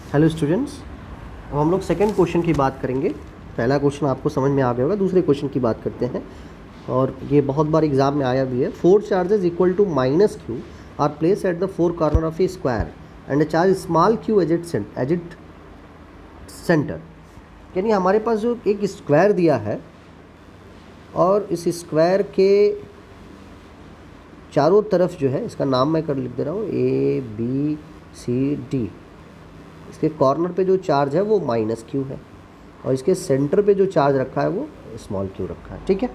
Hello students, अब हम लोग सेकंड क्वेश्चन की बात करेंगे। पहला क्वेश्चन आपको समझ में आ गया होगा, दूसरे क्वेश्चन की बात करते हैं और ये बहुत बार एग्जाम में आया भी है। 4 charges equal to minus q are place at the 4 corner of a square and a charge small q as it centre. यानी हमारे पास जो एक स्क्वायर दिया है और इस स्क्वायर के चारों तरफ जो है, इसका नाम मैं कर लिख दे रहा हूँ ABCD। इसके कॉर्नर पे जो चार्ज है वो माइनस क्यू है और इसके सेंटर पे जो चार्ज रखा है वो स्मॉल क्यू रखा है। ठीक है।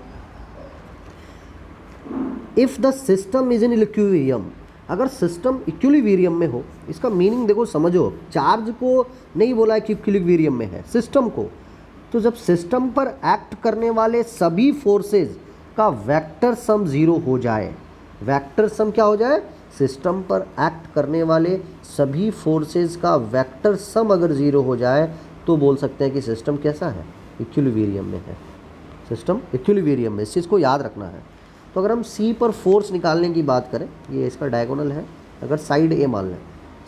If the system is in equilibrium, अगर सिस्टम इक्विलिब्रियम में हो, इसका मीनिंग देखो, समझो, चार्ज को नहीं बोला है कि इक्विलिब्रियम में है, सिस्टम को। तो जब सिस्टम पर एक्ट करने वाले सभी फोर्सेस का वेक्टर सम जीरो हो जाए, वेक्टर सम क्या हो जाए, सिस्टम पर एक्ट करने वाले सभी फोर्सेस का वेक्टर सम अगर ज़ीरो हो जाए तो बोल सकते हैं कि सिस्टम कैसा है, इक्विलिब्रियम में है। सिस्टम इक्विलिब्रियम में, इस चीज़ को याद रखना है। तो अगर हम सी पर फोर्स निकालने की बात करें, ये इसका डायगोनल है, अगर साइड ए मान लें,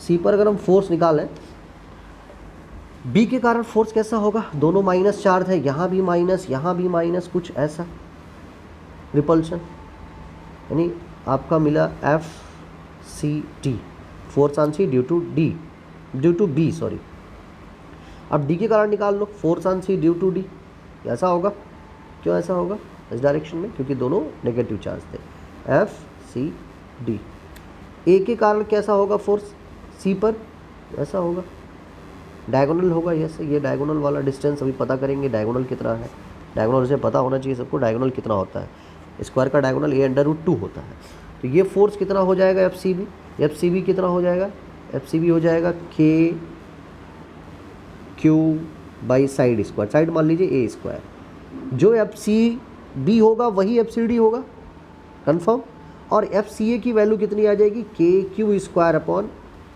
सी पर अगर हम फोर्स निकालें, बी के कारण फोर्स कैसा होगा, दोनों माइनस चार्ज है, यहाँ भी माइनस, कुछ ऐसा रिपल्शन, यानी आपका मिला FCT, force on C due to B, sorry. अब डी के कारण निकाल लो, force on C due to D, ऐसा होगा। क्यों ऐसा होगा, इस डायरेक्शन में, क्योंकि दोनों नेगेटिव चार्ज थे, FCD। ए के कारण कैसा होगा फोर्स, सी पर, ऐसा होगा, डायगोनल होगा। ऐसे ये डायगोनल वाला डिस्टेंस अभी पता करेंगे, डायगोनल कितना है, डायगोनल से पता होना चाहिए सबको, डायगोनल कितना होता है। स्क्वायर का डायगोनल A√2 होता है। तो ये फोर्स कितना हो जाएगा, FCB कितना हो जाएगा, FCB हो जाएगा KQ by side square, side मान लीजिए A स्क्वायर। जो FCB होगा वही FCD होगा, कंफर्म। और FCA की वैल्यू कितनी आ जाएगी, KQ स्क्वायर अपॉन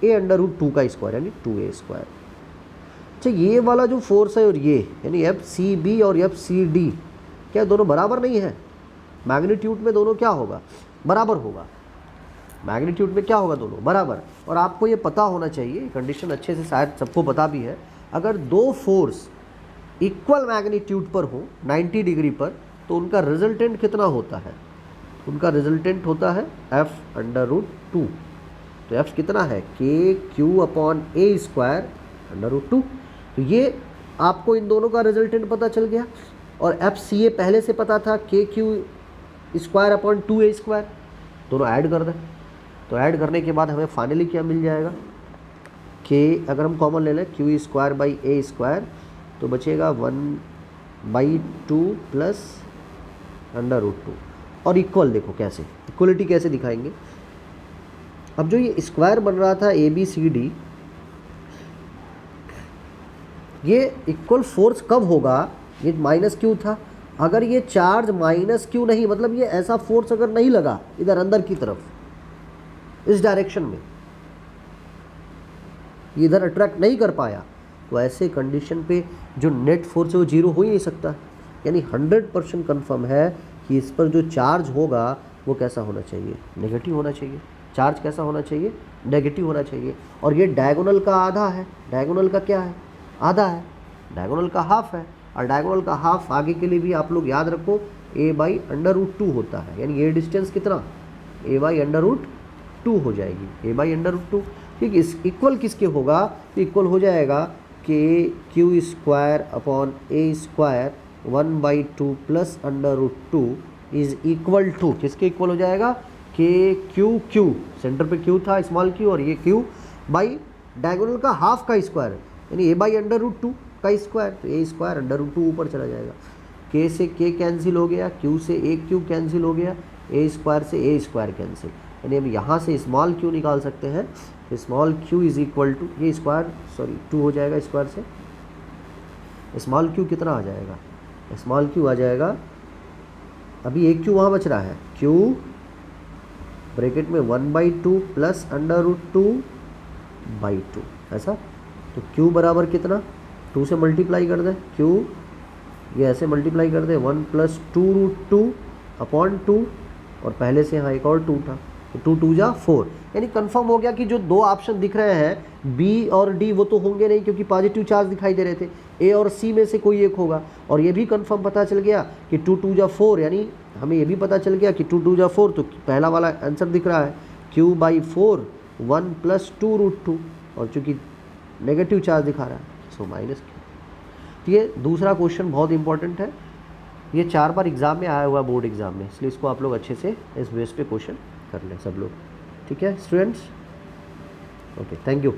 A√2 का स्क्वायर, यानी 2A स्क्वायर। अच्छा, ये वाला जो फोर्स है और ये, यानी FCB और FCD क्या दोनों बराबर नहीं है, मैग्नीट्यूड में दोनों क्या होगा, बराबर होगा। मैग्नीट्यूड में क्या होगा, दोनों बराबर। और आपको ये पता होना चाहिए, कंडीशन अच्छे से शायद सबको पता भी है, अगर दो फोर्स इक्वल मैग्नीट्यूड पर हो 90 डिग्री पर, तो उनका रिजल्टेंट कितना होता है, उनका रिजल्टेंट होता है F√2। तो F कितना है, KQ अपॉन A स्क्वायर √2। तो ये आपको इन दोनों का रिजल्टेंट पता चल गया। और FCA पहले से पता था, KQ square upon 2A square, दोनों ऐड कर दें। तो ऐड करने के बाद हमें फाइनली क्या मिल जाएगा, K अगर हम कॉमन ले लें, Q square by A square, तो बचेगा 1/2 प्लस √2। और इक्वल देखो कैसे, इक्वलिटी कैसे दिखाएंगे। अब जो ये स्क्वायर बन रहा था ABCD, ये इक्वल फोर्स कब होगा, ये माइनस क्यू था, अगर ये चार्ज माइनस क्यू नहीं, मतलब ये ऐसा फोर्स अगर नहीं लगा इधर अंदर की तरफ, इस डायरेक्शन में, इधर अट्रैक्ट नहीं कर पाया, तो ऐसे कंडीशन पे जो नेट फोर्स है वो जीरो हो ही नहीं सकता। यानी 100% कन्फर्म है कि इस पर जो चार्ज होगा वो कैसा होना चाहिए, नेगेटिव होना चाहिए। चार्ज कैसा होना चाहिए, नेगेटिव होना चाहिए। और ये डायगोनल का आधा है, डायगोनल का क्या है, आधा है, डायगोनल का हाफ है। और डायगोनल का हाफ आगे के लिए भी आप लोग याद रखो, A/√2 होता है, यानी ये डिस्टेंस कितना, A/√2 हो जाएगी, A/√2। क्योंकि इस इक्वल किसके होगा, तो इक्वल हो जाएगा KQ square upon A square 1/2 plus √2 is equal to, किसके इक्वल हो जाएगा, KQ, सेंटर पे Q था, स्मॉल q, और ये Q बाई डायगोनल का हाफ का स्क्वायर, यानी A/√2 का स्क्वायर, तो A स्क्वायर √2 ऊपर चला जाएगा। K से K कैंसिल हो गया, Q से AQ कैंसिल हो गया, A स्क्वायर से A स्क्वायर कैंसिल, यानी हम यहाँ से स्मॉल q निकाल सकते हैं। स्मॉल q इज इक्वल टू, ये स्क्वायर, सॉरी 2 हो जाएगा स्क्वायर से, स्मॉल q कितना आ जाएगा, स्मॉल q आ जाएगा, अभी एक q वहाँ बच रहा है, q ब्रैकेट में 1/2 प्लस √2/2, ऐसा। तो q बराबर कितना, 2 से मल्टीप्लाई कर दें, q ये ऐसे मल्टीप्लाई कर दें, 1 + 2√2 अपॉन 2, और पहले से यहाँ एक और 2 था, 2 2 जा 4, यानी कंफर्म हो गया कि जो दो ऑप्शन दिख रहे हैं बी और डी वो तो होंगे नहीं क्योंकि पॉजिटिव चार्ज दिखाई दे रहे थे, ए और सी में से कोई एक होगा। और ये भी कंफर्म पता चल गया कि 2 2 जा 4, यानी हमें ये भी पता चल गया कि 2 2 जा 4, तो पहला वाला आंसर दिख रहा है q/4 1 + 2√2, और चूँकि नेगेटिव चार्ज दिखा रहा है सो माइनस q। तो ये दूसरा क्वेश्चन बहुत इंपॉर्टेंट है, ये 4 बार एग्ज़ाम में आया हुआ बोर्ड एग्ज़ाम में, इसलिए इसको आप लोग अच्छे से इस बेस पे क्वेश्चन कर लें सब लोग। ठीक है स्टूडेंट्स, ओके थैंक यू।